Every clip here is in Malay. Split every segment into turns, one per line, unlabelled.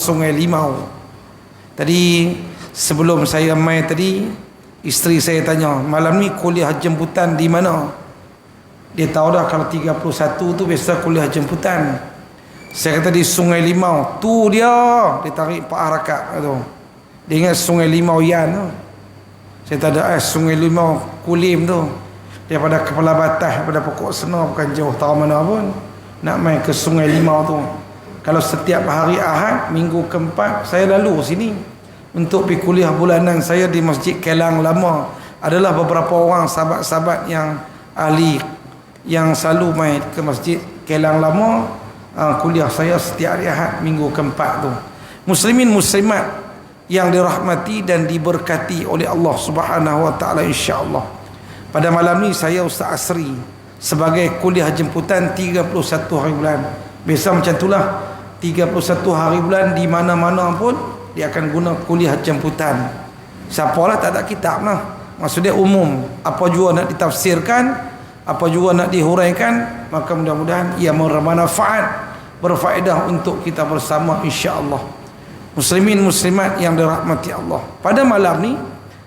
Sungai Limau. Tadi sebelum saya mai tadi, isteri saya tanya, malam ni kuliah jemputan di mana? Dia tahu dah kalau 31 tu biasa kuliah jemputan. Saya kata di Sungai Limau. Tu dia tarik 4 rakaat tu. Dia ingat Sungai Limau Yan tu. Saya tak ada Sungai Limau Kulim tu. Daripada Kepala Batas, daripada Pokok Senar, bukan jauh tahu mana pun. Nak main ke Sungai Limau tu. Kalau setiap hari Ahad, minggu keempat, saya lalu sini untuk pergi kuliah bulanan saya di Masjid Kelang Lama. Adalah beberapa orang sahabat-sahabat yang ahli yang selalu main ke Masjid Kelang Lama. Kuliah saya setiap hari Ahad minggu keempat tu. Muslimin muslimat yang dirahmati dan diberkati oleh Allah Subhanahu wa taala, insya-Allah. Pada malam ni saya Ustaz Asri sebagai kuliah jemputan 31 hari bulan. Biasa macam itulah, 31 hari bulan di mana-mana pun dia akan guna kuliah jemputan. Siapalah tak ada kitab lah. Maksudnya umum. Apa juga nak ditafsirkan, apa juga nak dihuraikan, maka mudah-mudahan ia bermanfaat, berfaedah untuk kita bersama, insya-Allah. Muslimin muslimat yang dirahmati Allah. Pada malam ni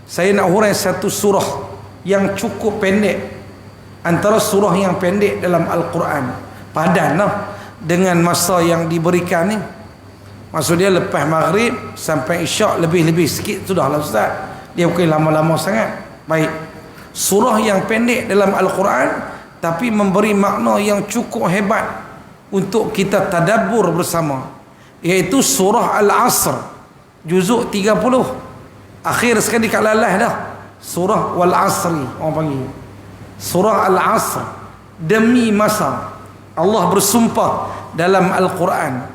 saya nak hurai satu surah yang cukup pendek, antara surah yang pendek dalam Al-Quran. Padanlah dengan masa yang diberikan ni. Maksudnya lepas maghrib sampai isyak, lebih-lebih sikit sudahlah Ustaz. Dia bukan lama-lama sangat. Baik. Surah yang pendek dalam Al-Quran tapi memberi makna yang cukup hebat untuk kita tadabbur bersama, iaitu surah Al-Asr, juzuk 30. Akhir sekali kat lalah dah. Surah Wal Asri orang panggil. Surah Al-Asr, demi masa. Allah bersumpah dalam Al-Quran.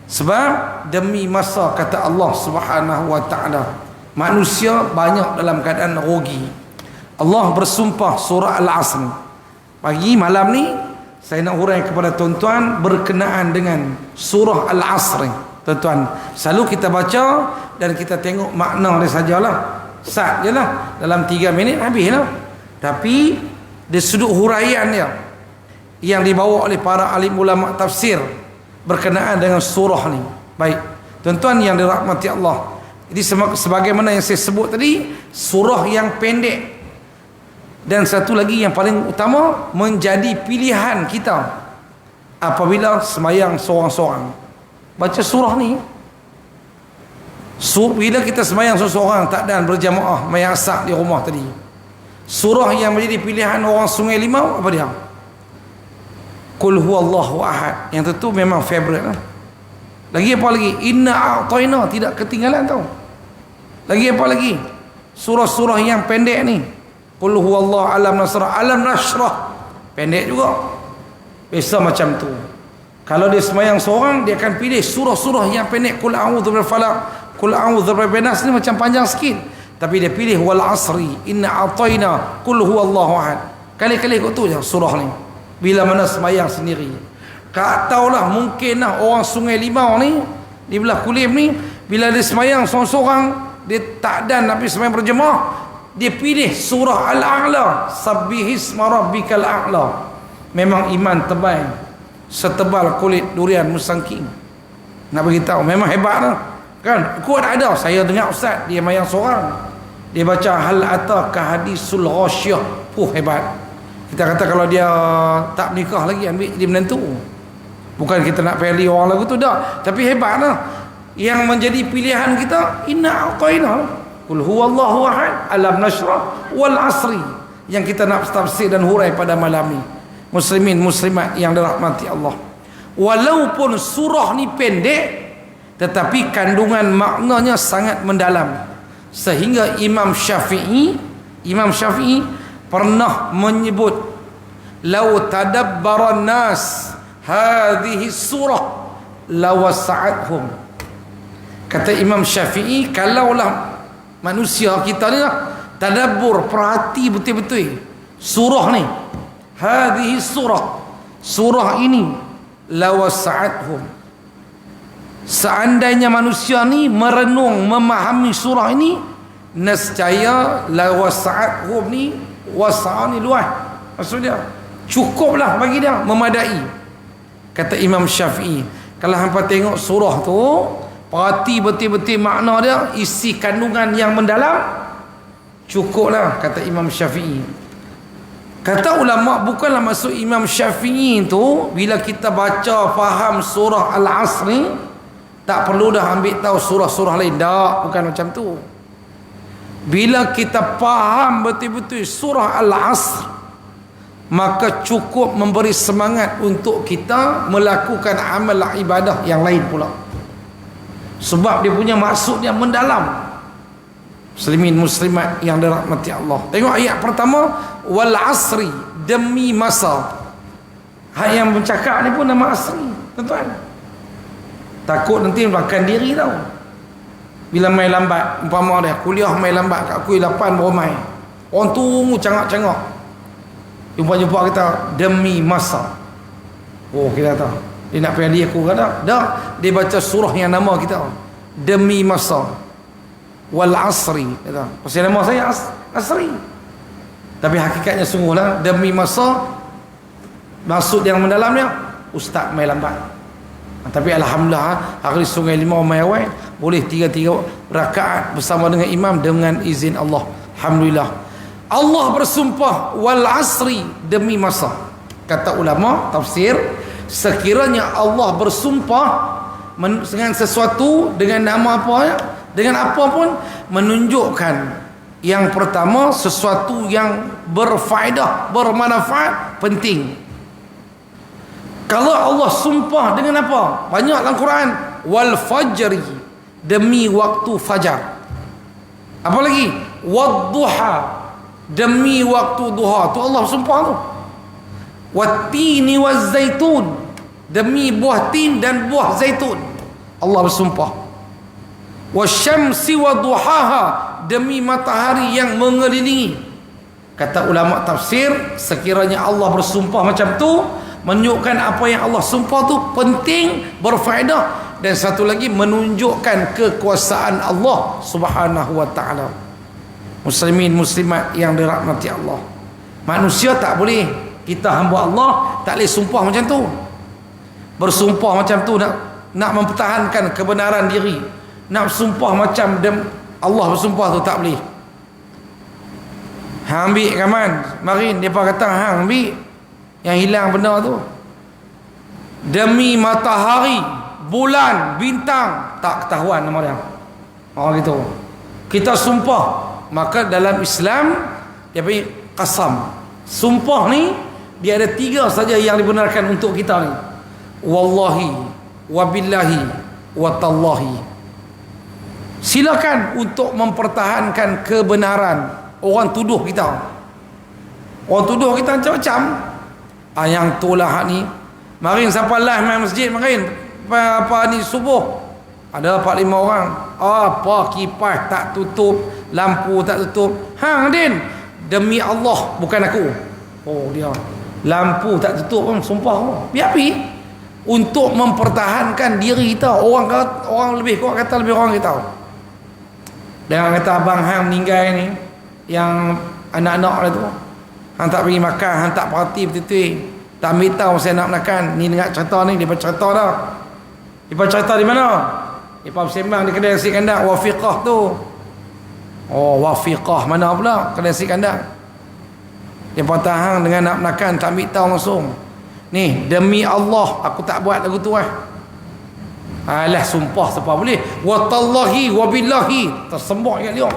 Sebab demi masa, kata Allah Subhanahu wa taala. Manusia banyak dalam keadaan rugi. Allah bersumpah surah Al-Asr. Pagi malam ni saya nak hurai kepada tuan-tuan berkenaan dengan surah Al-Asr. Tuan-tuan, selalu kita baca dan kita tengok makna dia sajalah. Sat je lah, dalam 3 minit habis lah. Tapi dari sudut huraian dia yang dibawa oleh para alim ulama tafsir berkenaan dengan surah ni. Baik, tuan-tuan yang dirahmati Allah, jadi sebagaimana yang saya sebut tadi, surah yang pendek. Dan satu lagi yang paling utama, menjadi pilihan kita apabila semayang seorang-seorang. Baca surah ni. Bila kita semayang seorang-seorang, tak dan berjamaah mayang asar di rumah tadi, surah yang menjadi pilihan orang Sungai Limau apa dia? Qul huwallahu ahad. Yang tentu memang favourite lah. Lagi apa lagi? Inna a'tayna, tidak ketinggalan tau. Lagi apa lagi? Surah-surah yang pendek ni. Qul huwallahu alam nasrah, alam nasrah, pendek juga. Biasa macam tu. Kalau dia semayang seorang, dia akan pilih surah-surah yang pendek. Qul a'udzu birabbil falaq, Qul a'udzu birabbin nas, ni macam panjang sikit. Tapi dia pilih wal asri, inna a'tayna, qul huwallahu ahad. Kali-kali kot tu je surah ni. Bila mana semayang sendiri. Tak tahulah, mungkinlah orang Sungai Limau ni, di belah Kulim ni, bila dia semayang seorang-seorang, dia tak dan nak pergi semayang berjemaah, dia pilih surah Al-A'la, sabbihisma rabbikal a'la. Memang iman tebal, setebal kulit durian musangking. Nak beritahu, memang hebat lah. Kan, kuat ada. Saya dengar ustaz, dia mayang seorang, dia baca hal ataka hadisul ghasyah. Hebat. Kita kata kalau dia tak menikah lagi, ambil dia menantu. Bukan kita nak pilih orang lagu tu dah, tapi hebat lah. Yang menjadi pilihan kita, inna a'tayna, qul huwallahu ahad, alam nashrah, wal asri, yang kita nak tafsir dan hurai pada malam ni. Muslimin muslimat yang dirahmati Allah. Walaupun surah ni pendek, tetapi kandungan maknanya sangat mendalam. Sehingga Imam Syafi'i pernah menyebut, lau tadabbaran nas hadhihi surah lawasa'athum. Kata Imam Syafi'i, kalaulah manusia kita ni lah tadabbur, perhati betul-betul surah ni, hadhihi surah ini, lawasa'athum, seandainya manusia ni merenung memahami surah ini, nescaya lawasa'athum ni, wasa' ni luas, maksudnya cukuplah bagi dia, memadai. Kata Imam Syafi'i, kalau hampa tengok surah tu, perhati betul-betul makna dia, isi kandungan yang mendalam, cukuplah, kata Imam Syafi'i. Kata ulama, bukanlah maksud Imam Syafi'i itu bila kita baca faham surah Al-Asr ni tak perlu dah ambil tahu surah-surah lain. Tak, bukan macam tu. Bila kita faham betul-betul surah Al-Asr, maka cukup memberi semangat untuk kita melakukan amal ibadah yang lain pula. Sebab dia punya maksud yang mendalam. Muslimin muslimat yang dirahmati Allah. Tengok ayat pertama, wal asri, demi masa. Hak yang bercakap ni pun nama asri, tuan-tuan. Takut nanti makan diri tau. Bila main lambat, umpama dia kuliah main lambat kat kuih 8 baru main. Orang tunggu cangak-cangak. Jumpa-jumpa kita demi masa. Oh, kita tahu. Dia nak pergi aku kan tak? Tak. Dia baca surah yang nama kita. Demi masa. Wal asri. Kata. Pasal nama saya asri. Tapi hakikatnya sungguhlah demi masa. Maksud yang mendalamnya, ustaz main lambat. Tapi alhamdulillah hari Sungai Limau main awal. Boleh 3 rakaat bersama dengan imam dengan izin Allah. Alhamdulillah. Allah bersumpah wal asri, demi masa. Kata ulama tafsir, sekiranya Allah bersumpah dengan sesuatu dengan nama apa ya, dengan apa pun, menunjukkan yang pertama sesuatu yang berfaedah, bermanfaat, penting. Kalau Allah sumpah dengan apa? Banyak dalam Quran, wal fajri, demi waktu fajar. Apa lagi? Wadduha, demi waktu duha. Tu Allah sumpah tu. Wattini wazzaitun, demi buah tin dan buah zaitun. Allah bersumpah. Wasyamsi waduhaha, demi matahari yang mengelilingi. Kata ulama tafsir, sekiranya Allah bersumpah macam tu, menunjukkan apa yang Allah sumpah tu penting, berfaedah, dan satu lagi menunjukkan kekuasaan Allah Subhanahu wa taala. Muslimin muslimat yang dirahmati Allah. Manusia tak boleh, kita hamba Allah tak boleh sumpah macam tu. Bersumpah macam tu nak mempertahankan kebenaran diri. Nak sumpah macam Allah bersumpah tu tak boleh. Hang ambil kaman, marin depa kata hang ambil yang hilang benda tu. Demi matahari, bulan, bintang, tak ketahuan nama dia. Oh gitu. Kita sumpah, maka dalam Islam dia panggil qasam. Sumpah ni dia ada 3 saja yang dibenarkan untuk kita ni. Wallahi, wabillahi, watallahi. Silakan untuk mempertahankan kebenaran. Orang tuduh kita. Orang tuduh kita macam-macam. Yang itulah hak ni. Marin sampai live main masjid marin. Apa ni subuh. Ada 4-5 orang. Apa kipas tak tutup, lampu tak tutup. Hang Din, demi Allah bukan aku. Oh dia. Lampu tak tutup pun sumpah. Biar pi untuk mempertahankan diri kita. Orang lebih kuat kata lebih orang kita. Jangan kata abang hang meninggal ni, yang anak-anak dia tu, hang tak pergi makan, hang tak perhati betul-betul, tak ambil tahu saya nak makan. Ni dengar cerita ni, dia cerita dah. Dia cerita di mana? Dia bersembang di kedai nasi kandang Wafiqah tu. Oh, Wafiqah mana pula kedai nasi kandang. Dia patah hang dengan nak makan, tak ambil tahu langsung. Ni demi Allah aku tak buat lagu tu lah. Alah sumpah siapa boleh. Watallahi wabillahi, tersembok kat dia.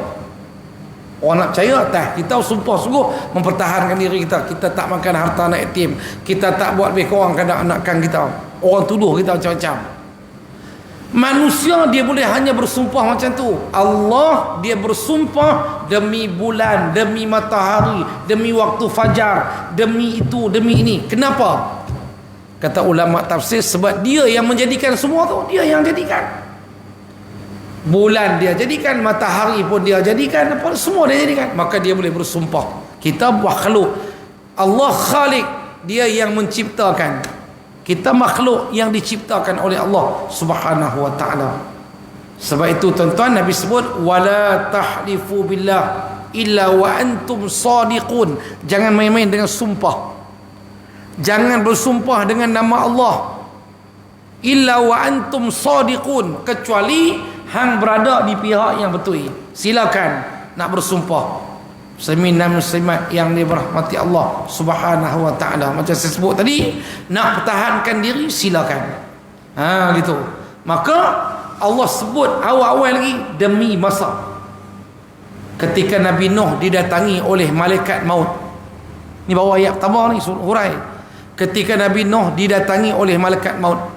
Orang nak percaya tak? Kita sumpah sungguh mempertahankan diri kita. Kita tak makan harta anak yatim. Kita tak buat lebih kurang kanak-kanakan kita. Orang tuduh kita macam-macam. Manusia dia boleh hanya bersumpah macam tu. Allah dia bersumpah demi bulan, demi matahari, demi waktu fajar, demi itu, demi ini. Kenapa? Kata ulama tafsir, sebab dia yang menjadikan semua tu. Dia yang jadikan. Bulan dia jadikan, matahari pun dia jadikan, apa semua dia jadikan. Maka dia boleh bersumpah. Kita makhluk. Allah khalik, dia yang menciptakan. Kita makhluk yang diciptakan oleh Allah Subhanahu wa taala. Sebab itu tuan-tuan, Nabi sebut wala tahlifu billah illa wa antum sadiqun. Jangan main-main dengan sumpah. Jangan bersumpah dengan nama Allah illa wa antum sadiqun, kecuali hang berada di pihak yang betul. Silakan nak bersumpah. Muslimin dan muslimat yang dirahmati Allah Subhanahu wa taala, macam saya sebut tadi, nak pertahankan diri silakan. Gitu. Maka Allah sebut awal-awal lagi demi masa. Ketika Nabi Nuh didatangi oleh malaikat maut. Ni bawah ayat pertama ni hurai. Ketika Nabi Nuh didatangi oleh malaikat maut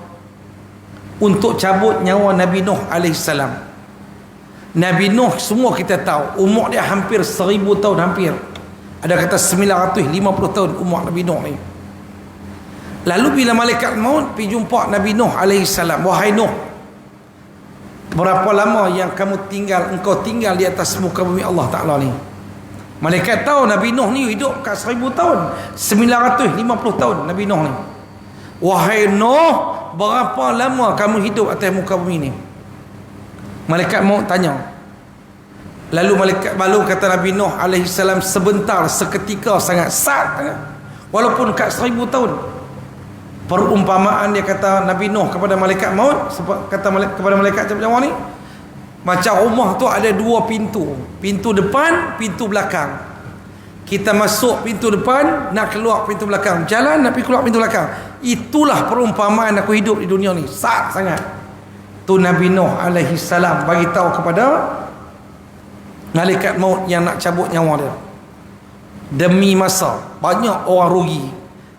untuk cabut nyawa Nabi Nuh alaihissalam. Nabi Nuh semua kita tahu umur dia hampir 1000 tahun, hampir. Ada kata 950 tahun umur Nabi Nuh ni. Lalu bila malaikat maut pergi jumpa Nabi Nuh alaihissalam, wahai Nuh, berapa lama yang engkau tinggal di atas muka bumi Allah Ta'ala ni? Malaikat tahu Nabi Nuh ni hidup kat 1000 tahun, 950 tahun Nabi Nuh ni. Wahai Nuh, berapa lama kamu hidup atas muka bumi ni? Malaikat maut tanya. Lalu kata Nabi Nuh alaihissalam, sebentar, seketika sangat, walaupun kat 1000 tahun. Perumpamaan dia kata Nabi Nuh kepada malaikat maut, kepada malaikat macam ni, macam rumah tu ada 2 pintu, pintu depan, pintu belakang. Kita masuk pintu depan, nak keluar pintu belakang, jalan nak pergi keluar pintu belakang. Itulah perumpamaan aku hidup di dunia ni, sangat. Tu Nabi Nuh alaihi salam bagi tahu kepada malaikat maut yang nak cabut nyawa dia. Demi masa, banyak orang rugi.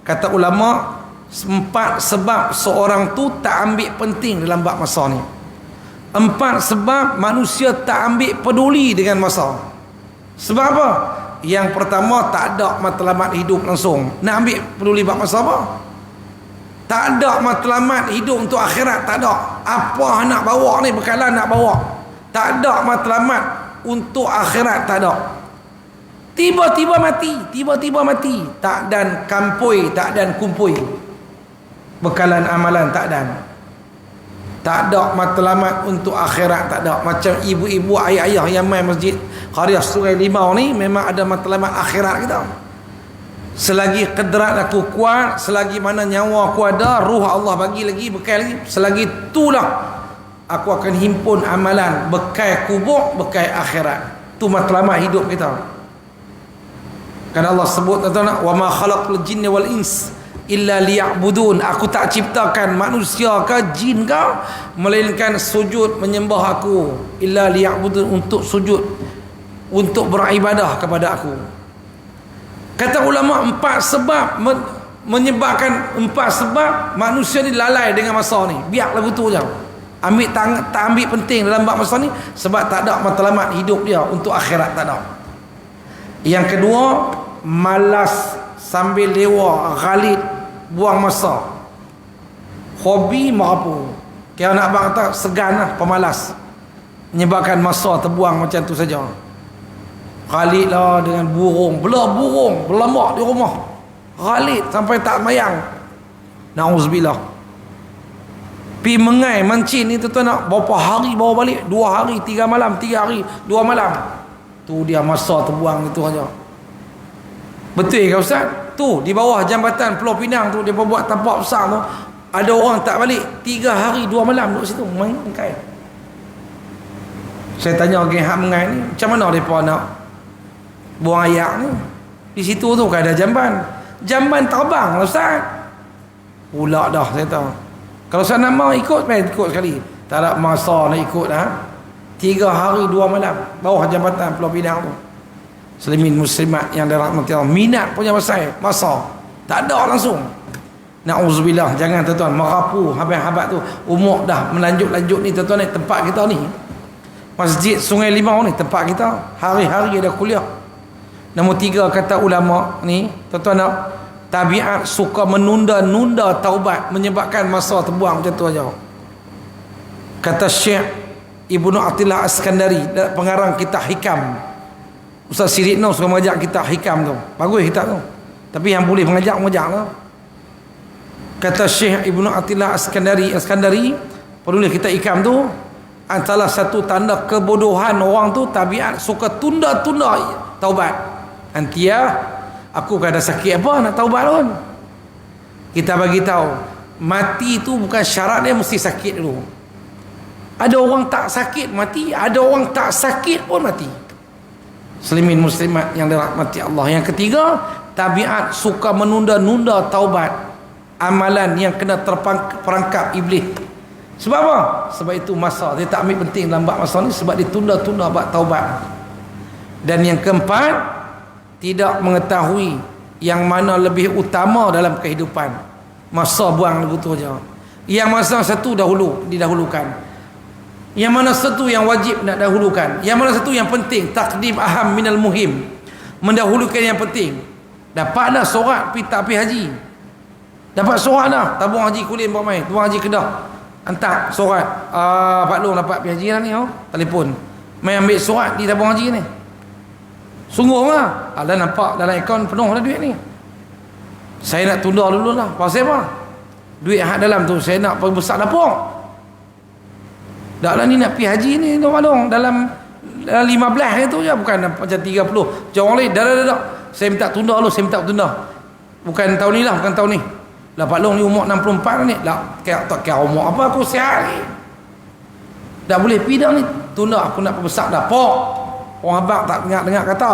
Kata ulama, 4 sebab seorang tu tak ambil penting dalam bab masa ni. 4 sebab manusia tak ambil peduli dengan masa. Sebab apa? Yang pertama, tak ada matlamat hidup langsung. Nak ambil peduli bab masa apa? Tak ada matlamat hidup untuk akhirat, tak ada. Apa nak bawa ni, bekalan nak bawa. Tak ada matlamat untuk akhirat, tak ada. Tiba-tiba mati. Tak dan kampui, tak dan kumpui. Bekalan amalan tak dan. Tak ada matlamat untuk akhirat, tak ada. Macam ibu-ibu, ayah-ayah yang main masjid Qaryah Sungai Limau ni memang ada matlamat akhirat kita. Selagi kedrat aku kuat, selagi mana nyawa aku ada, ruh Allah bagi lagi, bekal lagi, selagi itulah aku akan himpun amalan, bekal kubur, bekal akhirat. Tu matlamat hidup kita. Kan Allah sebut wa ma khalaqul jinna wal ins illa liya'budun. Aku tak ciptakan manusia ke jin ke melainkan sujud menyembah aku, illa liya'budun, untuk sujud, untuk beribadah kepada aku. Kata ulama, 4 sebab menyebabkan 4 sebab manusia ni lalai dengan masa ni. Biar lagu tu je. Tak ambil penting dalam bab masa ni sebab tak ada matlamat hidup dia untuk akhirat, tak ada. Yang kedua, malas sambil lewa, ghalid, buang masa. Hobi merapu. Kalau nak bang kata segan lah, pemalas. Menyebabkan masa terbuang macam tu saja. Ghalid lah dengan burung, berlambak di rumah. Ghalid sampai tak mayang. Na'uzubillah. Pi mengai mancin ni tuan nak berapa hari bawa balik? 2 hari, 3 malam, 3 hari, 2 malam. Tu dia masa terbuang itu saja. Betul ke Ustaz? Tu di bawah jambatan Pulau Pinang tu dia buat tapak besar tu. Ada orang tak balik 3 hari 2 malam duduk situ main mengai. Saya tanya geng hak mengai ni, macam mana depa nak buang ayak ni? Di situ tu kan ada jamban. Jamban terbang lah Ustaz. Pula dah saya tahu. Kalau saya nak mau ikut, main ikut sekali. Tak ada masa nak ikut dah. 3 hari 2 malam bawah jambatan Pulau Pinang tu. Muslimin muslimat yang dirahmati Allah, minat punya masa tak ada langsung. Na'udzubillah, jangan tuan-tuan merapu habis-habis tu. Umur dah melanjut-lanjut ni tuan-tuan, ni tempat kita ni Masjid Sungai Limau ni tempat kita, hari-hari ada kuliah. Nombor 3 kata ulama ni tuan-tuan, nak tabiat suka menunda-nunda taubat menyebabkan masa terbuang macam tu aja. Kata Syekh Ibnu Athilah Askandari, pengarang kitab Hikam. Ustaz Siritno suka mengajar kitab Hikam tu. Bagus kitab tu. Tapi yang boleh mengajar lah. Kata Syekh Ibnu Athilah Askandari, penulis kitab Hikam tu, antara satu tanda kebodohan orang tu tabiat suka tunda-tunda taubat. Antia, aku kan ada sakit apa nak taubat pun. Kita bagi tahu, mati tu bukan syarat dia mesti sakit dulu. Ada orang tak sakit mati, ada orang tak sakit pun mati. Muslimin muslimat yang dirahmati Allah. Yang ketiga, tabiat suka menunda-nunda taubat, amalan yang kena terperangkap iblis. Sebab apa? Sebab itu masa dia tak ambil penting dalam bab masa ni, sebab dia tunda-tunda bab taubat. Dan yang keempat, tidak mengetahui yang mana lebih utama dalam kehidupan. Masa buang lagu tu je. Yang masa satu didahulukan. Yang mana satu yang wajib nak dahulukan. Yang mana satu yang penting. Taqdim aham minal muhim. Mendahulukan yang penting. Dapat dah sorat tak pergi haji. Dapat sorat dah. Tabung haji Kulin bawa main. Tabung haji Kedah. Hantar sorat. Pak Long dapat pergi haji lah ni. Telefon. Main ambil sorat di tabung haji ni. Sungguh lah. Dah nampak dalam akaun penuh dah duit ni. Saya nak tunda dulu lah. Pasal apa? Duit hak dalam tu saya nak perbesar dapur. Dah lah ni nak pergi haji ni dalam 15 itu je, bukan macam 30. Jangan lain dah. Saya minta tunda dulu, saya minta tunda. Bukan tahun ni lah, bukan tahun ni. Lah Pak Long ni umur 64 ni. Lah tak kira umur apa, aku sihat ni. Dah boleh pergi dah ni. Tunda, aku nak perbesar dapur. Orang abang tak dengar kata.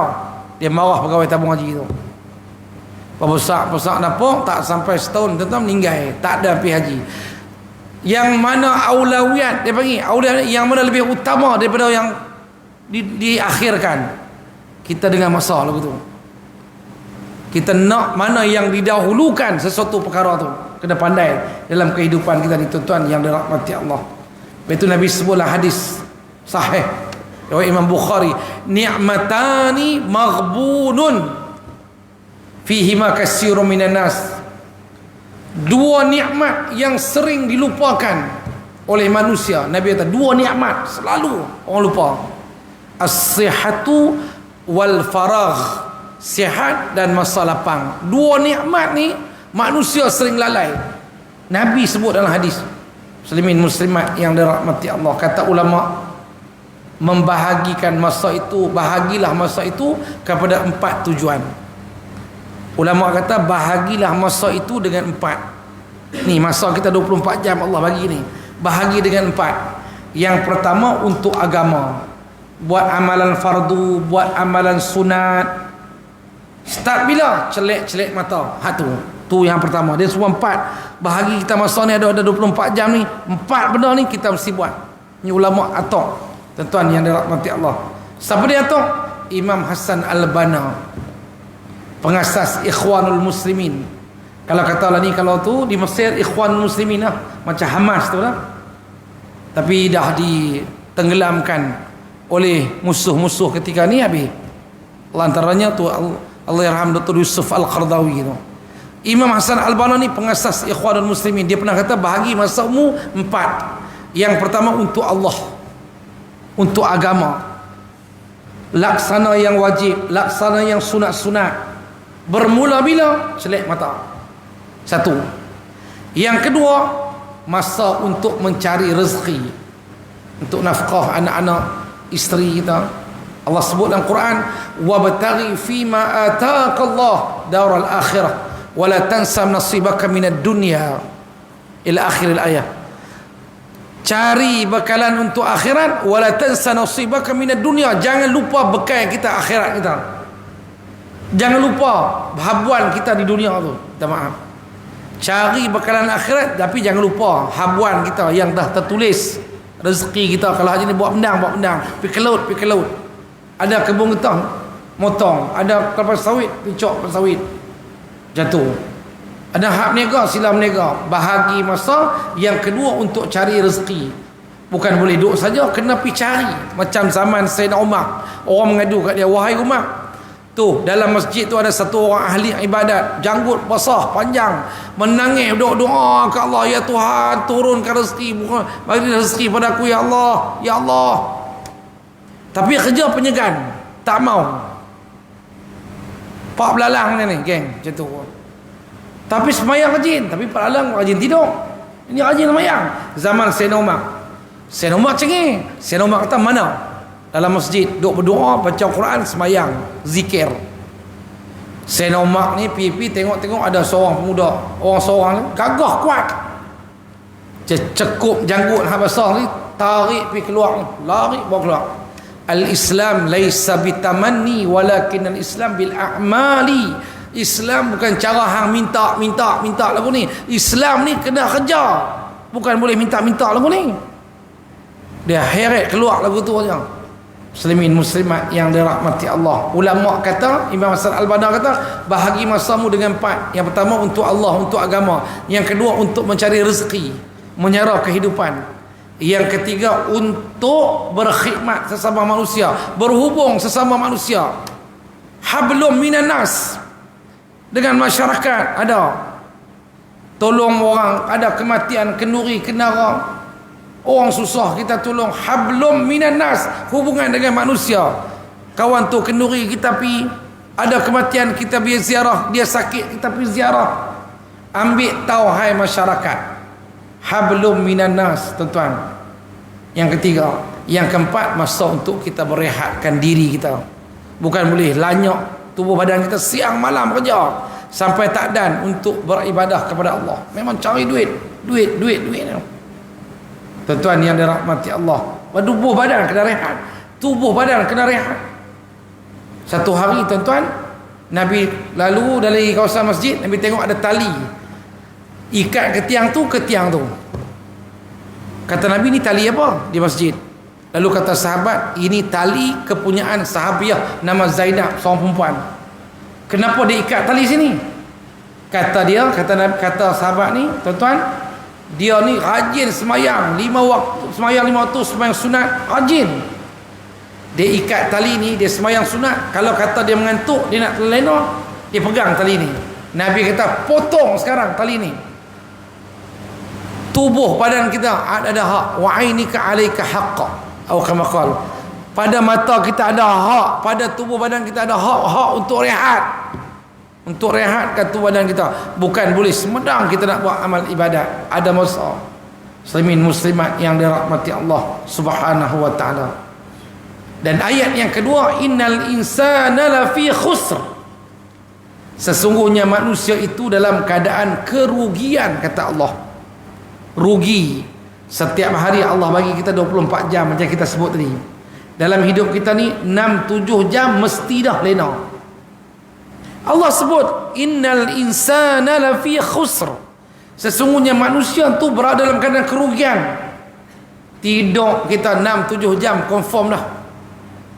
Dia marah pegawai tabung haji tu. Perbesar dapur tak sampai setahun tuan-tuan meninggal. Tak ada pergi haji. Yang mana aulawiyat dia panggil, aulawiyat yang mana lebih utama daripada yang diakhirkan. Kita dengan masa lagu tu. Kita nak mana yang didahulukan sesuatu perkara tu. Kena pandai dalam kehidupan kita ni tuan-tuan yang dirahmati Allah. Itu Nabi sebutlah hadis sahih riwayat Imam Bukhari, ni'matani maghbunun fihima katsirun minan nas. Dua nikmat yang sering dilupakan oleh manusia. Nabi kata dua nikmat selalu orang lupa. As-sihhatu wal faragh. Sihat dan masa lapang. Dua nikmat ni manusia sering lalai. Nabi sebut dalam hadis. Muslimin muslimat yang dirahmati Allah, kata ulama, membahagikan masa itu, bahagilah masa itu kepada 4 tujuan. Ulama kata bahagilah masa itu dengan 4. Ni masa kita 24 jam Allah bagi ni. Bahagi dengan 4. Yang pertama untuk agama. Buat amalan fardu, buat amalan sunat. Start bila? Celek-celek mata. Tu yang pertama. Dia semua 4. Bahagi kita masa ni ada 24 jam ni. 4 benda ni kita mesti buat. Ni ulama atok. Tuan-tuan yang dirahmati Allah. Siapa dia atok? Imam Hasan Al-Banna, pengasas Ikhwanul Muslimin. Kalau katalah ni, kalau tu di Mesir Ikhwanul Muslimin lah, macam Hamas tu lah, tapi dah ditenggelamkan oleh musuh-musuh ketika ni habis. Lantarannya tu Allahyarham Dr. Yusuf Al-Qardawi tu. Imam Hasan Al-Banna ni pengasas Ikhwanul Muslimin. Dia pernah kata bahagi masamu 4. Yang pertama untuk Allah, untuk agama, laksana yang wajib, laksana yang sunat-sunat. Bermula bila? Celek mata. 1. Yang kedua, masa untuk mencari rezeki, untuk nafkah anak-anak, isteri kita. Allah sebut dalam Quran, wabtaghi fima ataqallah daral akhirah wala tansa nasibaka minad dunya, ila akhir ayat. Cari bekalan untuk akhirat, wala tansa nasibaka minad dunya, jangan lupa bekal kita akhirat kita. Jangan lupa habuan kita di dunia tu. Minta maaf. Cari bekalan akhirat, tapi jangan lupa habuan kita yang dah tertulis. Rezeki kita, kalau haji ni buat pendang, pergi ke laut. Ada kebun getah, motong. Ada kelapa sawit, picok kelapa sawit, jatuh. Ada hak niaga, sila berniaga. Bahagi masa yang kedua untuk cari rezeki. Bukan boleh duduk saja, kena pergi cari. Macam zaman Sayyidina Umar, orang mengadu kat dia, wahai Umar, tu dalam masjid tu ada satu orang ahli ibadat, janggut basah panjang, menangis doa ke Allah, ya Tuhan turunkan rezeki, bagi rezeki pada aku ya Allah, ya Allah. Tapi kerja penyegan, tak mau. Pak belalang ni geng, macam tu. Tapi semayang rajin, tapi pak belalang rajin tidur. Ini rajin semayang. Zaman Sayyidina Umar cengih. Sayyidina Umar kata mana? Dalam masjid duduk berdoa, baca Quran, semayang, zikir. Sayyidina Umar ni pergi tengok-tengok ada seorang pemuda, orang seorang gagah kuat, cekup janggut hak basah ni, tarik pergi keluar, lari bawa keluar. Al-Islam laisa bitamanni walakin al-Islam bil a'mali. Islam bukan cara hang minta lagu ni. Islam ni kena kerja, bukan boleh minta lagu ni. Dia heret keluar lagu tu aja. Muslimin muslimat yang dirahmati Allah. Ulama kata, Imam Hasan Al-Banna kata, bahagi masamu dengan 4. Yang pertama untuk Allah, untuk agama. Yang kedua untuk mencari rezeki, menyara kehidupan. Yang ketiga untuk berkhidmat sesama manusia, berhubung sesama manusia. Hablum minan nas, dengan masyarakat ada, tolong orang ada kematian, kenduri, kenara, orang susah kita tolong. Hablum minan nas, hubungan dengan manusia. Kawan tu kenduri, kita pi. Ada kematian, kita pergi ziarah. Dia sakit, kita pergi ziarah. Ambil tahu hai masyarakat. Hablum minan nas, tuan-tuan. Yang ketiga. Yang keempat, masa untuk kita berehatkan diri kita. Bukan boleh lanyak tubuh badan kita siang malam kerja sampai tak dan untuk beribadah kepada Allah. Memang cari duit. Tuan-tuan yang dirahmati Allah, tubuh badan kena rehat. Tubuh badan kena rehat. Satu hari tuan-tuan, Nabi lalu dari kawasan masjid, Nabi tengok ada tali ikat ke tiang tu. Kata Nabi, ni tali apa di masjid? Lalu kata sahabat, ini tali kepunyaan sahabiah nama Zainab, seorang perempuan. Kenapa dia ikat tali sini? Kata sahabat ni, tuan-tuan, dia ni rajin semayang 5 waktu, semayang 5 waktu, semayang sunat, rajin. Dia ikat tali ni, dia semayang sunat. Kalau kata dia mengantuk, dia nak terlena, dia pegang tali ni. Nabi kata, potong sekarang tali ni. Tubuh badan kita ada hak. Wa ainika alaika haqqa, atau kama qala, pada mata kita ada hak, pada tubuh badan kita ada hak untuk rehat. Untuk rehatkan tubuh badan kita. Bukan boleh semedang kita nak buat amal ibadat. Ada masa. Muslimin muslimat yang dirahmati Allah Subhanahu wa taala. Dan ayat yang kedua, innal insana lafi khusr. Sesungguhnya manusia itu dalam keadaan kerugian, kata Allah. Rugi. Setiap hari Allah bagi kita 24 jam macam kita sebut tadi. Dalam hidup kita ni 6-7 jam mesti dah lena. Allah sebut innal insana lafi khusr. Sesungguhnya manusia tu berada dalam keadaan kerugian. Tidur kita 6-7 jam confirm dah.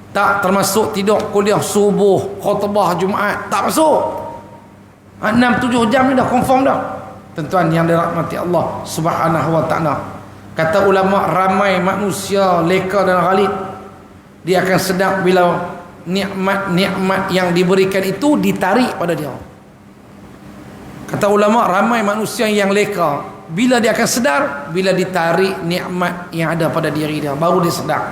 Tak termasuk tidur kuliah subuh, khutbah Jumaat, tak masuk. 6-7 jam ni dah confirm dah. Tuan-tuan yang dirahmati Allah Subhanahu wa taala. Kata ulama, ramai manusia leka dan ghalib. Dia akan sedar bila nikmat-nikmat yang diberikan itu ditarik pada dia. Kata ulama, ramai manusia yang leka. Bila dia akan sedar? Bila ditarik nikmat yang ada pada diri dia, baru dia sedar.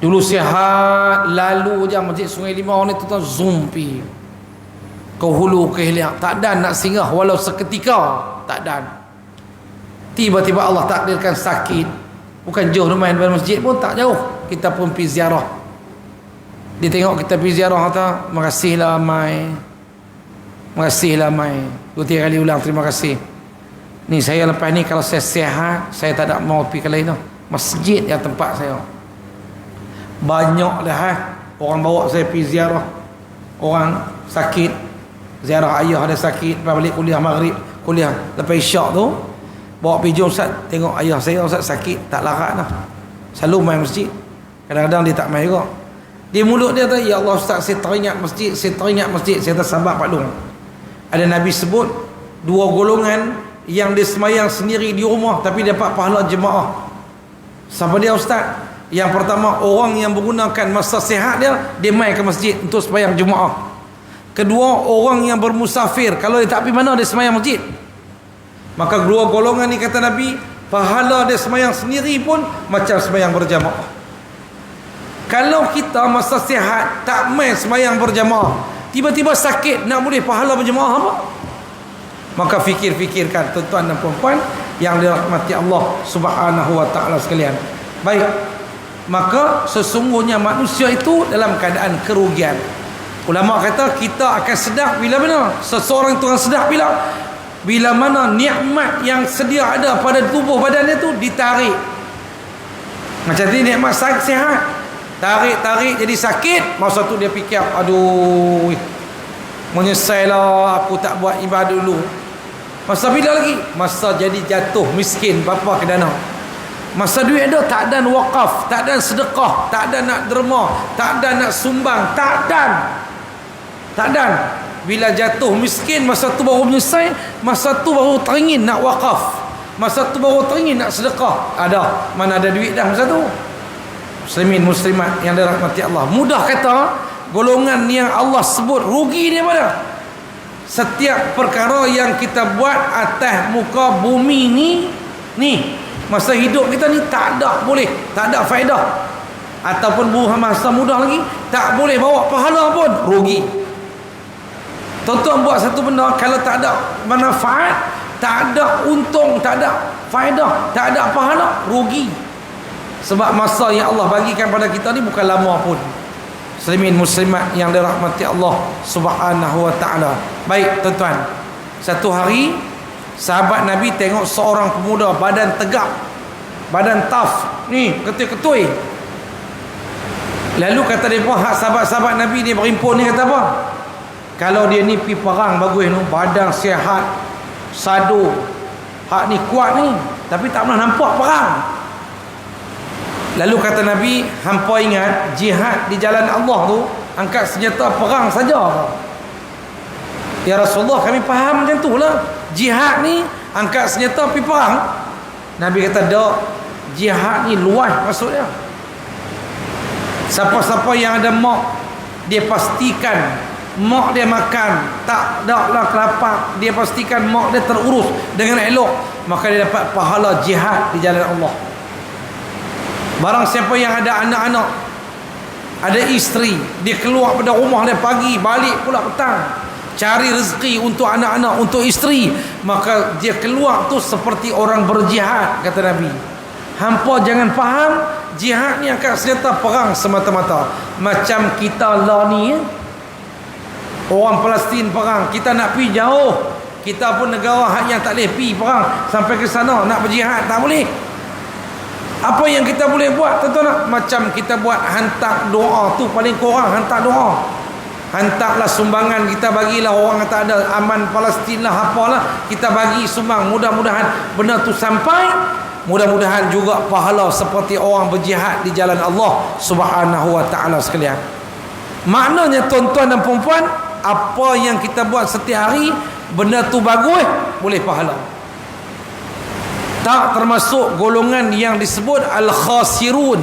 Dulu sihat, lalu je Masjid Sungai Limau ni tu zoom pi ke hulu ke hilir, tak dan nak singgah walau seketika, tak dan. Tiba-tiba Allah takdirkan sakit, bukan jauh rumah daripada masjid pun, tak jauh, kita pun pergi ziarah. Dia tengok kita pergi ziarah, kata makasihlah mai, 2-3 kali ulang terima kasih. Ni saya lepas ni kalau saya sihat, saya tak ada mau pergi ke lain dah. Masjid yang tempat saya. Banyak dah orang bawa saya pergi ziarah orang sakit, ziarah ayah ada sakit, lepas balik kuliah maghrib, kuliah lepas isyak tu bawa pergi, jom Ustaz tengok ayah saya, Ustaz sakit, tak larat dah, selalu main masjid. Kadang-kadang dia tak main juga, dia mulut dia tu, ya Allah Ustaz saya teringat masjid, saya tersabar Pak Long. Ada Nabi sebut 2 golongan yang dia semayang sendiri di rumah tapi dapat pahala jemaah. Siapa dia Ustaz? Yang pertama, orang yang menggunakan masa sihat dia main ke masjid untuk semayang jemaah. Kedua, orang yang bermusafir, kalau dia tak pergi mana, dia semayang masjid. Maka 2 golongan ni kata Nabi, pahala dia semayang sendiri pun macam semayang berjamaah. Kalau kita masa sihat tak main semayang berjamaah, tiba-tiba sakit, nak boleh pahala berjamaah apa? Maka fikir-fikirkan tuan-tuan dan puan-puan yang dirahmati Allah Subhanahu wa taala sekalian. Baik, maka sesungguhnya manusia itu dalam keadaan kerugian. Ulama kata kita akan sedar bila mana? Seseorang itu akan sedar bila bila mana nikmat yang sedia ada pada tubuh badan dia tu ditarik. Macam ni nikmat sihat, tarik jadi sakit, masa tu dia fikir, aduh, menyesailah aku tak buat ibadah dulu. Masa bila lagi? Masa jadi jatuh miskin, bapa ke dana. Masa duit ada, tak ada wakaf, tak ada sedekah, tak ada nak derma, tak ada nak sumbang, tak ada. Bila jatuh miskin, masa tu baru menyesal, masa tu baru teringin nak wakaf, masa tu baru teringin nak sedekah. Ada, mana ada duit dah masa tu. Muslimin muslimat yang dirahmati Allah, mudah kata golongan yang Allah sebut rugi dia pada setiap perkara yang kita buat atas muka bumi ni masa hidup kita ni, tak ada boleh, tak ada faedah, ataupun masa mudah lagi tak boleh bawa pahala pun, rugi. Tuan-tuan buat satu benda, kalau tak ada manfaat, tak ada untung, tak ada faedah, tak ada pahala, rugi. Sebab masa yang Allah bagikan pada kita ni bukan lama pun. Muslimin muslimat yang dirahmati Allah Subhanahu wa taala. Baik tuan-tuan, satu hari sahabat Nabi tengok seorang pemuda badan tegap, badan tough ni, ketul-ketui. Lalu kata mereka, sahabat-sahabat Nabi ni berimpun ni, kata apa? Kalau dia ni pergi perang bagus ni, badan sihat, sadu, hak ni kuat ni, tapi tak pernah nampak perang. Lalu kata Nabi, hampa ingat jihad di jalan Allah tu angkat senjata perang saja. Ya Rasulullah, kami faham macam tu lah, jihad ni angkat senjata pergi perang. Nabi kata, tak, jihad ni luas maksudnya. Siapa-siapa yang ada mak, dia pastikan mak dia makan, tak ada lah kelapak, dia pastikan mak dia terurus dengan elok, maka dia dapat pahala jihad di jalan Allah. Barang siapa yang ada anak-anak, ada isteri, dia keluar pada rumah dia pagi, balik pula petang, cari rezeki untuk anak-anak, untuk isteri, maka dia keluar tu seperti orang berjihad, kata Nabi. Hampa jangan faham jihad ni akan senjata perang semata-mata. Macam kita lah ni, orang Palestin perang, kita nak pergi jauh, kita pun negara yang tak boleh pergi perang sampai ke sana, nak berjihad tak boleh. Apa yang kita boleh buat, tuan-tuan? Macam kita buat hantar doa tu, paling kurang hantar doa, hantarlah sumbangan, kita bagilah orang yang tak ada, aman Palestin lah, apalah, kita bagi sumbang, mudah-mudahan benda tu sampai, mudah-mudahan juga pahala seperti orang berjihad di jalan Allah Subhanahu wa taala sekalian. Maknanya tuan-tuan dan puan-puan, apa yang kita buat setiap hari, benda tu bagus, boleh pahala. Tak termasuk golongan yang disebut al-khasirun,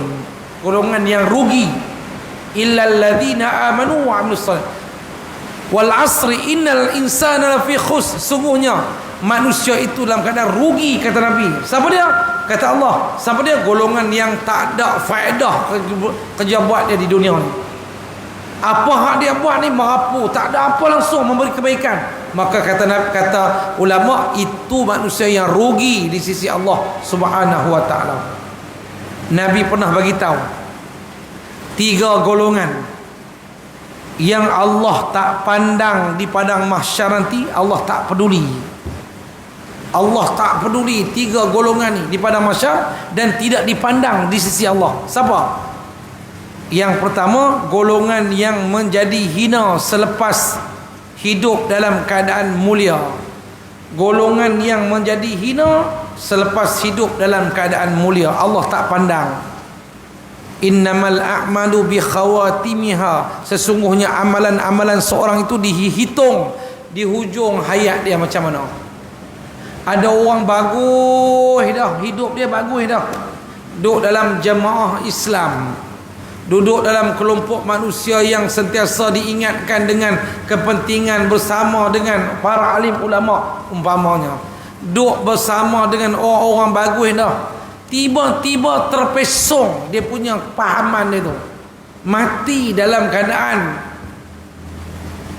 golongan yang rugi. Illal ladzina amanu wa amilus salih. Wal asri innal insana lafi khus. Sungguhnya manusia itu dalam keadaan rugi, kata Nabi. Siapa dia? Kata Allah. Siapa dia? Golongan yang tak ada faedah kerja buat dia di dunia ni. Apa hak dia buat ni merapu, tak ada apa langsung memberi kebaikan. Maka kata ulama, itu manusia yang rugi di sisi Allah Subhanahu wa taala. Nabi pernah bagi tahu 3 golongan yang Allah tak pandang di padang mahsyar nanti, Allah tak peduli. Allah tak peduli 3 golongan ni di padang mahsyar dan tidak dipandang di sisi Allah. Siapa? Yang pertama, golongan yang menjadi hina selepas hidup dalam keadaan mulia. Golongan yang menjadi hina selepas hidup dalam keadaan mulia, Allah tak pandang. Innamal a'malu bi khawatimiha. Sesungguhnya amalan-amalan seorang itu dihitung di hujung hayat dia macam mana. Ada orang bagus dah, hidup dia bagus dah, duduk dalam jemaah Islam, duduk dalam kelompok manusia yang sentiasa diingatkan dengan kepentingan bersama dengan para alim ulama umpamanya, duduk bersama dengan orang-orang bagus dah, tiba-tiba terpesong dia punya pahaman dia tu, mati dalam keadaan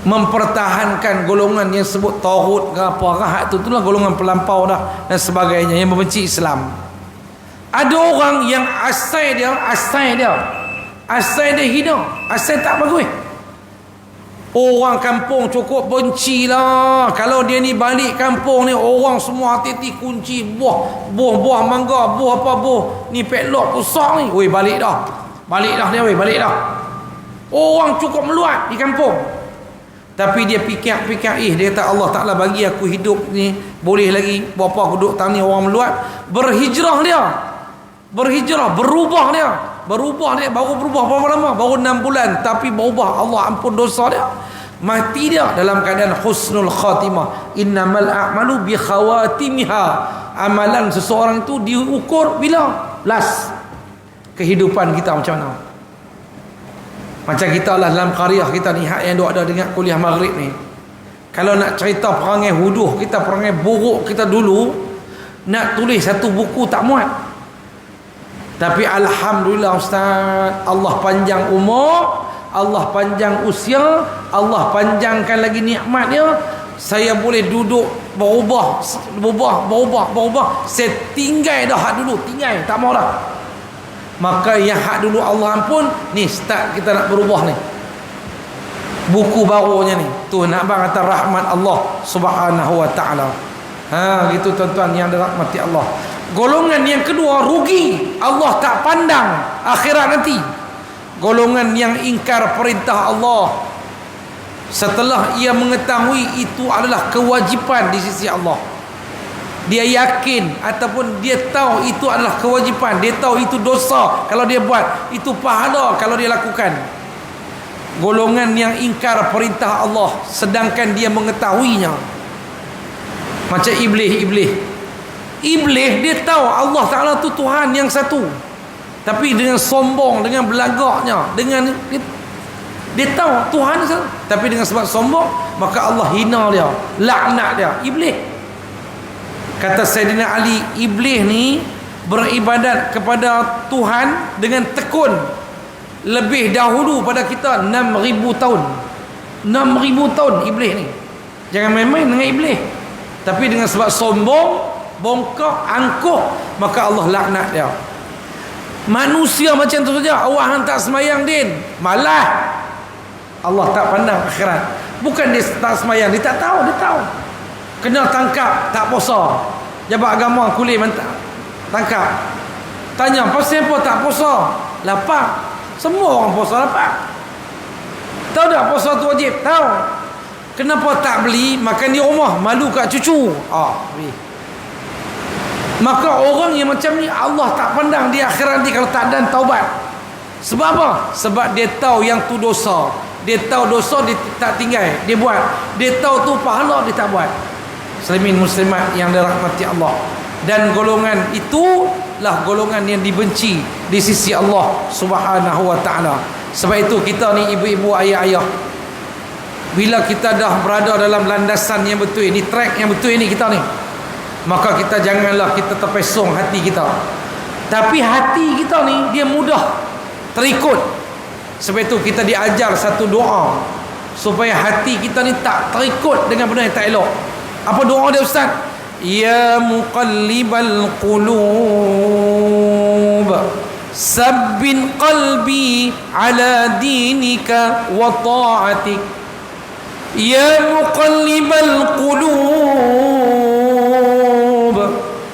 mempertahankan golongan yang sebut taghut ke apa rahat tu, itulah golongan pelampau dah dan sebagainya yang membenci Islam. Ada orang yang asal dia hina, asal tak bagus. Orang kampung cukup benci lah. Kalau dia ni balik kampung ni, orang semua hati-hati kunci buah mangga, buah apa buah ni padlock besar ni. Oi, balik dah. Balik dah dia, oi, balik dah. Orang cukup meluat di kampung. Tapi dia fikir, dia kata Allah Ta'ala bagi aku hidup ni boleh lagi berapa aku duduk tahun ni, orang meluat. Berhijrah dia, berubah dia, baru berubah berapa lama? Baru 6 bulan, tapi berubah. Allah ampun dosa dia, mati dia dalam keadaan husnul khatimah. Innamal a'malu bi khawatimiha. Amalan seseorang itu diukur bila last kehidupan kita macam mana. Macam kita lah dalam qaryah kita ni, hak yang duk ada dengan kuliah maghrib ni, kalau nak cerita perangai huduh kita, perangai buruk kita dulu, nak tulis satu buku tak muat. Tapi alhamdulillah Ustaz, Allah panjang umur, Allah panjang usia, Allah panjangkan lagi nikmat dia. Saya boleh duduk berubah. Saya tinggal dah hak dulu, tinggal tak mau dah. Maka yang hak dulu Allah ampun, ni start kita nak berubah ni, buku barunya ni tu nak bang atas rahmat Allah Subhanahu wa taala. Gitu tuan-tuan yang dirahmati Allah. Golongan yang kedua rugi, Allah tak pandang akhirat nanti. Golongan yang ingkar perintah Allah setelah ia mengetahui itu adalah kewajipan di sisi Allah. Dia yakin ataupun dia tahu itu adalah kewajipan, dia tahu itu dosa kalau dia buat, itu pahala kalau dia lakukan. Golongan yang ingkar perintah Allah sedangkan dia mengetahuinya. Macam iblis dia tahu Allah Ta'ala tu Tuhan yang satu, tapi dengan sombong, dengan belagaknya, dengan dia tahu Tuhan satu, tapi dengan sebab sombong maka Allah hina dia, laknat dia. Iblis, kata Sayyidina Ali, iblis ni beribadat kepada Tuhan dengan tekun lebih dahulu pada kita 6,000 tahun. 6,000 tahun iblis ni. Jangan main-main dengan iblis. Tapi dengan sebab sombong, bongkok, angkuh, maka Allah laknat dia. Manusia macam tu saja. Awak hantar semayang din, malah Allah tak pandang akhirat. Bukan dia tak semayang, dia tak tahu, dia tahu. Kena tangkap, tak puasa. Jabat agama kulit tangkap. Tanya, pasal apa tak puasa? Lapar. Semua orang puasa lapar. Tahu tak puasa tu wajib? Tahu. Kenapa tak beli makan di rumah? Malu kat cucu. Beli. Maka orang yang macam ni Allah tak pandang di akhirat nanti kalau tak dan taubat. Sebab apa? Sebab dia tahu yang tu dosa. Dia tahu dosa, dia tak tinggal, dia buat. Dia tahu tu pahala, dia tak buat. Muslimin muslimat yang dirahmati Allah. Dan golongan itulah golongan yang dibenci di sisi Allah Subhanahu wa taala. Sebab itu kita ni ibu-ibu, ayah-ayah, bila kita dah berada dalam landasan yang betul ni, track yang betul ni kita ni, maka kita janganlah kita terpesong hati kita. Tapi hati kita ni dia mudah terikut. Sebab itu kita diajar satu doa supaya hati kita ni tak terikut dengan benda yang tak elok. Apa doa dia Ustaz? Ya muqallibal qulub, sabbin qalbi ala dinika wa ta'atik. Ya muqallibal qulub,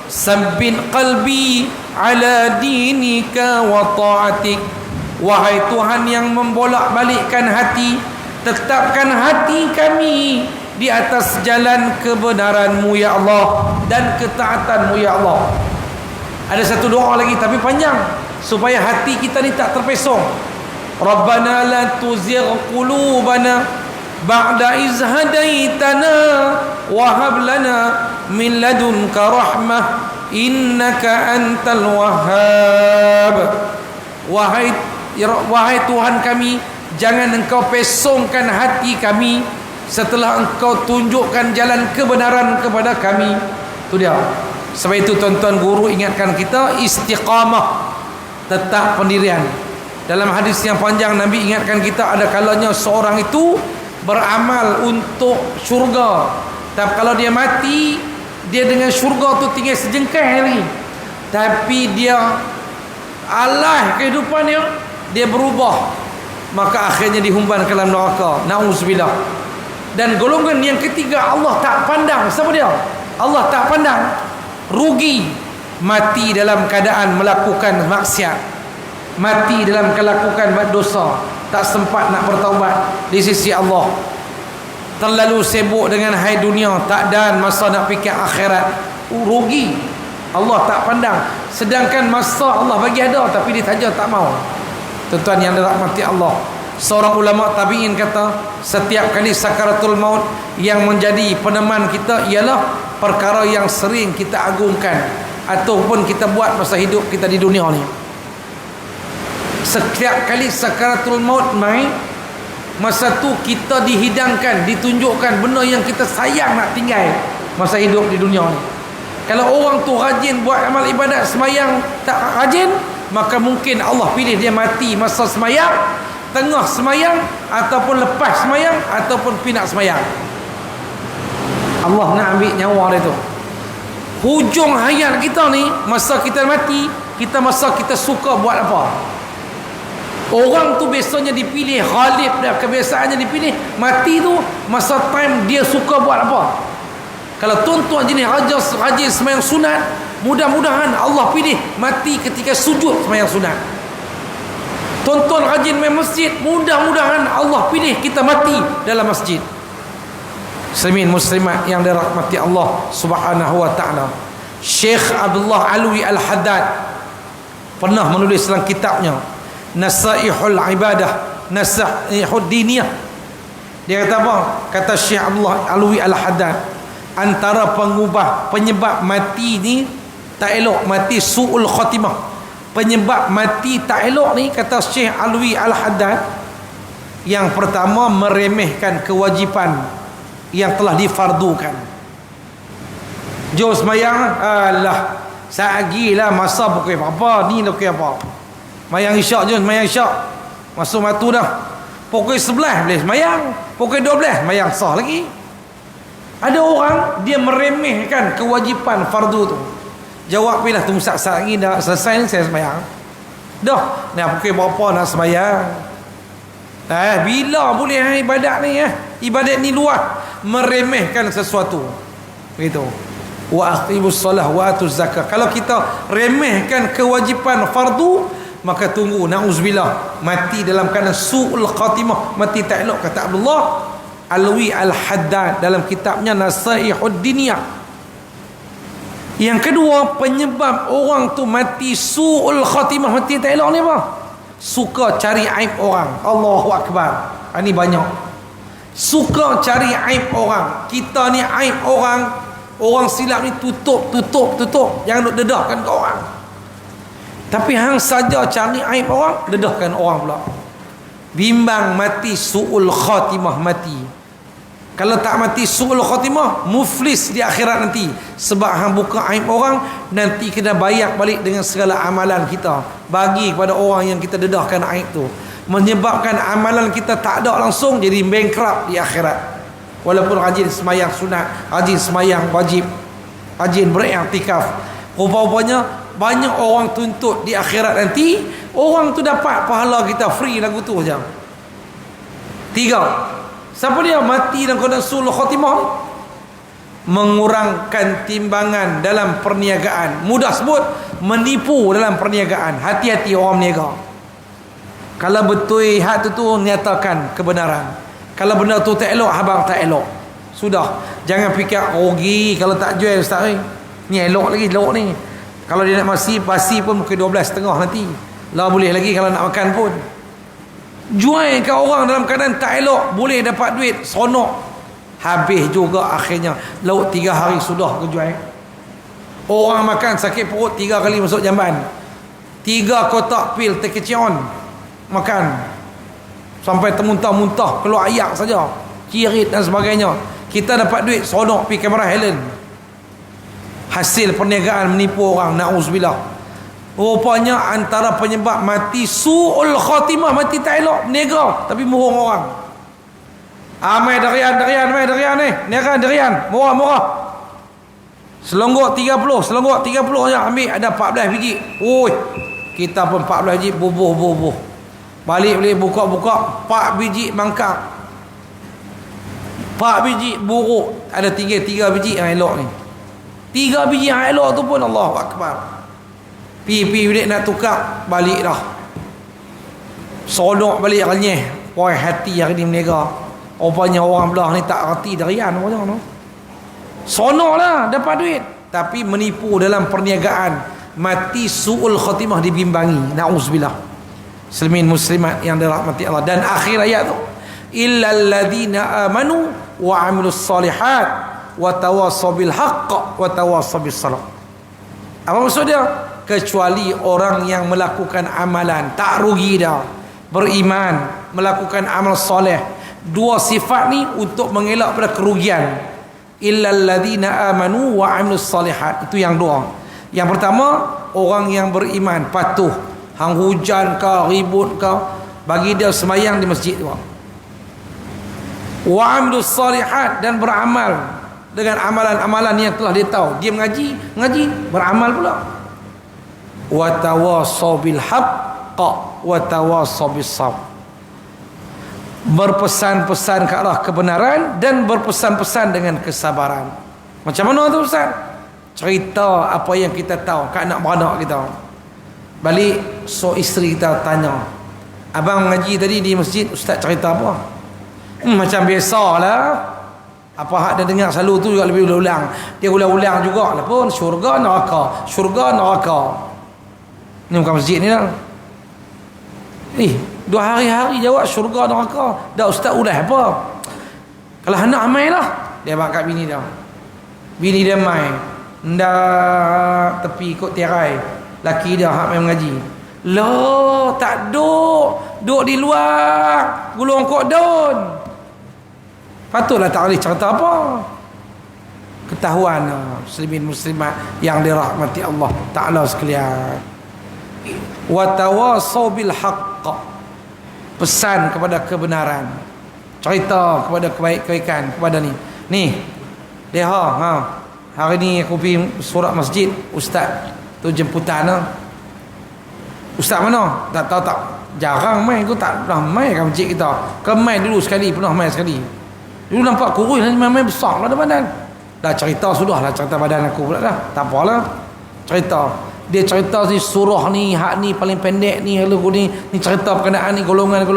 sabbin qalbi ala dinika wa ta'atik. Wahai Tuhan yang membolak-balikkan hati, tetapkan hati kami di atas jalan kebenaran-Mu ya Allah dan ketaatan-Mu ya Allah. Ada satu doa lagi tapi panjang supaya hati kita ni tak terpesong. Rabbana la tuzigh qulubana ba'da iz hadaitana wa hab lana min ladunka rahmah innaka antal wahhab. Wahai Tuhan kami, jangan Engkau pesongkan hati kami setelah Engkau tunjukkan jalan kebenaran kepada kami. Itu dia. Sebab itu tuan-tuan guru ingatkan kita istiqamah, tetap pendirian. Dalam hadis yang panjang Nabi ingatkan kita ada kalanya seorang itu beramal untuk syurga, tapi kalau dia mati, dia dengan syurga tu tinggal sejengkal lagi, tapi dia alah kehidupan dia berubah maka akhirnya dihumban ke dalam neraka. Nauzubillah. Dan golongan yang ketiga Allah tak pandang. Siapa dia? Allah tak pandang. Rugi, mati dalam keadaan melakukan maksiat, mati dalam melakukan dosa, tak sempat nak bertaubat di sisi Allah, terlalu sibuk dengan hai dunia, tak dan masa nak fikir akhirat. Rugi, Allah tak pandang. Sedangkan masa Allah bagi ada, tapi dia saja tak mau. Tuan-tuan yang dirahmati Allah, seorang ulama tabi'in kata, setiap kali sakaratul maut yang menjadi peneman kita ialah perkara yang sering kita agungkan ataupun kita buat masa hidup kita di dunia ni. Setiap kali sakaratul maut mai, masa tu kita dihidangkan, ditunjukkan benda yang kita sayang nak tinggal masa hidup di dunia ni. Kalau orang tu rajin buat amal ibadat, semayang tak rajin, maka mungkin Allah pilih dia mati masa semayang, tengah semayang, ataupun lepas semayang, ataupun pinak semayang. Allah nak ambil nyawa dia tu. Hujung hayat kita ni, masa kita mati, masa kita suka buat apa. Orang tu biasanya dipilih, ghalib dah kebiasaannya dipilih, mati tu masa time dia suka buat apa. Kalau tuan-tuan jenis rajin semayang sunat, mudah-mudahan Allah pilih mati ketika sujud semayang sunat. Tuan-tuan rajin main masjid, mudah-mudahan Allah pilih kita mati dalam masjid. Muslimin muslimat yang dirahmati Allah Subhanahu wa taala. Syekh Abdullah Alwi Al-Haddad pernah menulis dalam kitabnya Nasaihul Ibadah, Nasaihud Diniyah. Dia kata apa? Kata Syekh Abdullah Alwi Al-Haddad, antara penyebab mati ni tak elok, mati su'ul khatimah, penyebab mati tak elok ni, kata Syekh Alwi Al-Haddad, yang pertama meremehkan kewajipan yang telah difardukan. Jom semayang, alah sagilah masa pukul apa ni, pukul apa, mayang isyak je, mayang isyak masuk matu dah, pukul 11 boleh semayang, pukul 12 mayang sah lagi. Ada orang dia meremehkan kewajipan fardu tu. Jawab bila tu Ustaz lagi dah selesai ni saya semayang. Dah, nak pukul berapa nak semayang? Bila boleh ibadat ni ibadat ni luas. Meremehkan sesuatu. Begitu. Wa aqimus solah wa atuz zakah. Kalau kita remehkan kewajipan fardu, maka tunggu, na'uzubillah, mati dalam keadaan su'ul khatimah, mati tak elok. Kata Abdullah Alwi Al-Haddad dalam kitabnya Nasaihud Diniyah. Yang kedua, penyebab orang tu mati su'ul khatimah, mati tak elok ni apa? Suka cari aib orang. Allahu Akbar. Ini banyak. Suka cari aib orang. Kita ni aib orang, orang silap ni tutup. Jangan duk dedahkan ke orang. Tapi hang saja cari aib orang, dedahkan orang pula. Bimbang mati su'ul khatimah, mati. Kalau tak mati su'ul khatimah, muflis di akhirat nanti. Sebab hang buka aib orang, nanti kena bayar balik dengan segala amalan kita, bagi kepada orang yang kita dedahkan aib tu. Menyebabkan amalan kita tak ada langsung, jadi bankrupt di akhirat. Walaupun rajin semayang sunat, rajin semayang wajib, rajin beriktikaf, rupa-rupanya banyak orang tuntut di akhirat nanti, orang tu dapat pahala kita free lagu tu saja. 3. Siapa dia mati dalam keadaan su'ul khatimah? Mengurangkan timbangan dalam perniagaan. Mudah sebut, menipu dalam perniagaan. Hati-hati orang berniaga. Kalau betul hak tu nyatakan kebenaran. Kalau benda tu tak elok, abang tak elok. Sudah. Jangan fikir rugi kalau tak jual ustaz ni elok lagi, elok ni. Kalau dia nak basi pun pukul 12.30 nanti. Lah boleh lagi kalau nak makan pun. Jual ke orang dalam keadaan tak elok, boleh dapat duit, seronok. Habis juga akhirnya. Lauk 3 hari sudah ke jual. Orang makan sakit perut 3 kali masuk jamban. 3 kotak pil tekecion makan. Sampai termuntah-muntah, keluar ayak saja, kirit dan sebagainya. Kita dapat duit, seronok pergi kamera Helen. Hasil perniagaan menipu orang, na'uzubillah. Rupanya antara penyebab mati su'ul khatimah, mati tak elok, berniaga tapi bohong orang. Mai derian ni, niaga derian murah. Selonggok 30 je ambil, ada 14 biji. Oi, kita pun 14 biji bubuh. Balik buka-buka 4 biji mangkak, 4 biji buruk. Ada 3 biji yang elok ni. 3 biji yang elok tu pun Allahu Akbar. Pi bilik nak tukar, balik dah. Sonok balik renyeh. Wah, hati hari ni menega. Rupanya orang belah ni tak reti darian macam tu. Sonok lah dapat duit, tapi menipu dalam perniagaan, mati su'ul khatimah, dibimbangi. Na'udzubillah. Muslimat yang dirahmati Allah. Dan akhir ayat tu, illal ladzina amanu wa amilus solihat wa tawassaw bil haqq wa tawassaw bis salah. Apa maksud dia? Kecuali orang yang melakukan amalan, tak rugi dah, beriman, melakukan amal soleh. 2 sifat ni untuk mengelak pada kerugian. Illal ladzina amanu wa amilus solihat. Itu yang 2. Yang pertama, orang yang beriman, patuh. Hang hujan ke, ribut ke, bagi dia semayang di masjid tu. Wa amilus solihat, dan beramal dengan amalan-amalan yang telah dia tahu. Dia mengaji, beramal pula. Wa tawassaw bil haqq wa tawassaw bis sabr. Berpesan-pesan ke arah kebenaran dan berpesan-pesan dengan kesabaran. Macam mana tu Ustaz? Cerita apa yang kita tahu kat anak beranak kita. Balik, isteri kita tanya, abang mengaji tadi di masjid, Ustaz cerita apa? Macam biasalah. Apa hak dia dengar selalu tu juga lebih ulang. Dia ulang-ulang juga lah pun, syurga neraka, syurga neraka. Ni bukan masjid ni lah. 2 hari-hari jawab syurga neraka. Dah Ustaz ulah apa? Kalau anak amai lah, dia abang kat bini dia. Bini dia mai, ndak tepi ikut tirai. Laki dia hak main mengaji. Loh, tak duduk di luar, gulung kok daun. Patutlah tak boleh cerita apa. Ketahuan muslimat yang dirahmati Allah Ta'ala sekalian. Wa tawassaw bil haqq. Pesan kepada kebenaran, cerita kepada kebaikan kepada ni dia hari ni aku pergi surat masjid, Ustaz tu jemputan lah. Ustaz mana? Tak tahu, tak jarang main. Aku tak pernah main kat masjid kita. Ke main dulu sekali, pernah main sekali. Dulu nampak kurus, main besar lah badan. Dah cerita sudah lah, cerita badan aku pula dah. Tak apalah, cerita. Dia cerita si surah ni, hak ni paling pendek ni, lagu ni cerita berkenaan ni, golongan.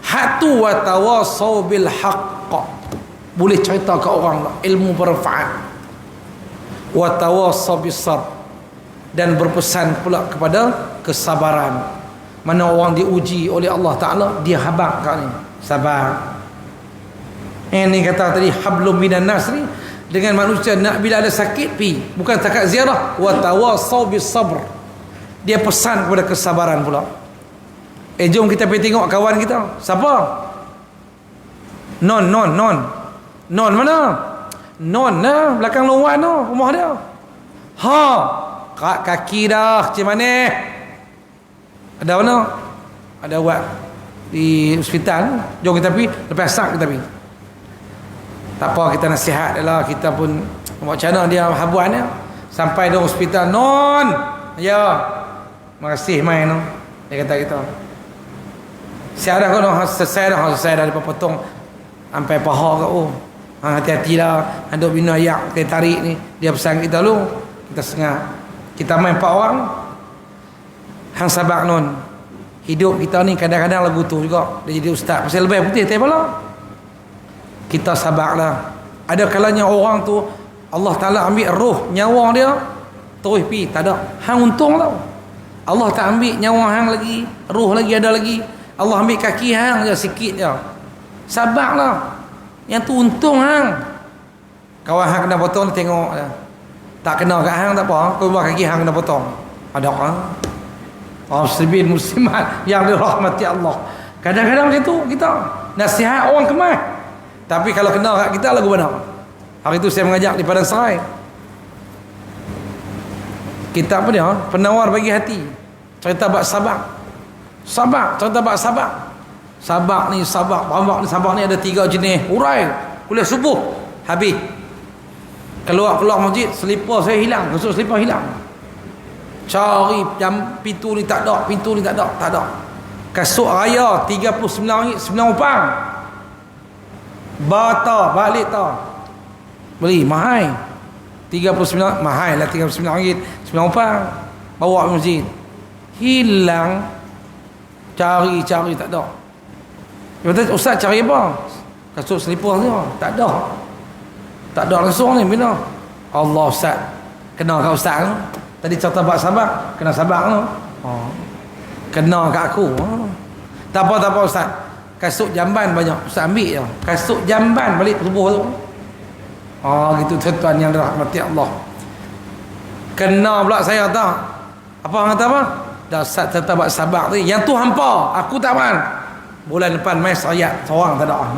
Hak tu wa tawassaw bil haqq. Boleh cerita ke orang lah, ilmu bermanfaat. Wa tawassaw bis sabr, dan berpesan pula kepada kesabaran. Mana orang diuji oleh Allah Ta'ala, dia habaq kat ni, sabar. Ini kata tadi hablum minan nas ni, dengan manusia nak bila ada sakit pi, bukan takat ziarah. Wa tawassaw bis sabr, dia pesan kepada kesabaran pula. Jom kita pergi tengok kawan kita. Siapa? Non mana? Non lah, belakang Long Wan tu, rumah dia. Kaki dah macam mana? Ada mana? Ada buat di hospital. Jom kita pergi, lepas sak kita pergi. Tak apa, kita nasihat dia lah. Kita pun macam mana dia habuan dia. Sampai di hospital, non, ya, makasih main tu. Dia kata kita, saya dah selesai dah dia potong sampai paha kat hati-hatilah, ada bina ayak kita tarik ni. Dia pesan kita lu, kita sengah. Kita main 4 orang. Hang sabar non. Hidup kita ni kadang-kadang lagu tu juga. Dia jadi ustaz pasal lebih putih tak apalah. Kita sabarlah. Ada kalanya orang tu Allah Ta'ala ambil roh, nyawa dia, terus pi, tak ada. Hang untung tau. Allah tak ambil nyawa hang lagi, roh lagi ada lagi. Allah ambil kaki hang je sikit je. Sabarlah. Yang tu untung hang. Kawan hang kena potong tengok je. Tak kena kat hang tak apa, kau buat kaki hang kena potong. Ada orang muslimat yang dirahmati Allah. Kadang-kadang macam tu kita nasihat orang kemas. Tapi kalau kena kat kita lagu mana? Hari tu saya mengajak di Padang Serai. Kita apa dia? Penawar bagi hati. Cerita bab sabar. Cerita bab sabar. Sabar ni ada 3 jenis. Urai kuliah subuh habis. Keluar masjid, selipar saya hilang, kasut selipar hilang. Cari pintu ni tak ada. Kasut raya 39 ringgit 9 upang. Bata balik tau. Beli mahal. 39 mahal lah 39 ringgit 9 upang. Bawa ke masjid. Hilang. Cari tak ada. Dia kata, ustaz cari apa? Kasut selipar tu. Tak ada. Tak ada langsung ni bila. Allah ustaz. Kena kat ustaz tu. Tadi cerita bab sabak, kena sabak tu. Kena kat aku. Tak apa ustaz. Kasut jamban banyak ustaz ambil je. Kasut jamban balik tubuh tu. Gitu tuan-tuan yang dirahmati Allah. Kena pula saya tak. Apa orang kata apa? Dah ustaz cerita bab sabak tu. Yang tu hampa, aku tak faham. Bulan depan mai sayat seorang tak ada.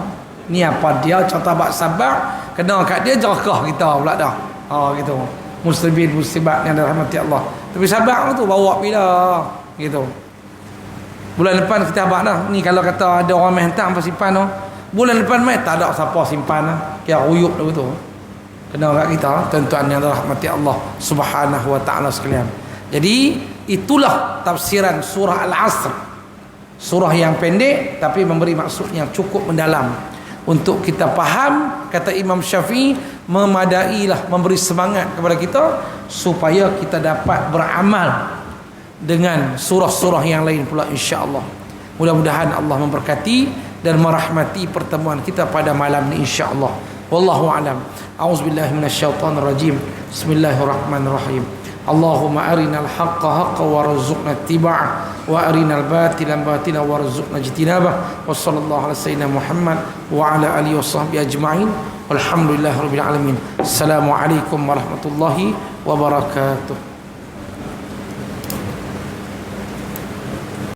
Ni apa dia cerita bab sabak, kena kat dia jerakah kita pula dah. Gitu. Muslimin muslimat yang dirahmati Allah. Tapi sabak tu bawa bila gitu. Bulan depan kita habaq dah. Ni kalau kata ada orang main hantar apa simpan tu. Bulan depan mai tak ada siapa simpan dah. Kira ruyuk dah betul. Kena kat kita tuan-tuan yang dirahmati Allah Subhanahu wa taala sekalian. Jadi itulah tafsiran surah Al-Asr. Surah yang pendek tapi memberi maksud yang cukup mendalam. Untuk kita faham, kata Imam Syafi'i, memadailah memberi semangat kepada kita supaya kita dapat beramal dengan surah-surah yang lain pula insya-Allah. Mudah-mudahan Allah memberkati dan merahmati pertemuan kita pada malam ini insya-Allah. Wallahu a'lam. A'udzubillahi minasyaitonir rajim. Bismillahirrahmanirrahim. Allahumma arinal haqqa haqqan warzuqna ittiba'ah wa arinal batila batila warzuqna ijtinabah. Wa sallallahu ala sayyidina Muhammad wa ala alihi washabbihi ajma'in. Walhamdulillahirabbil alamin. Assalamualaikum warahmatullahi wabarakatuh.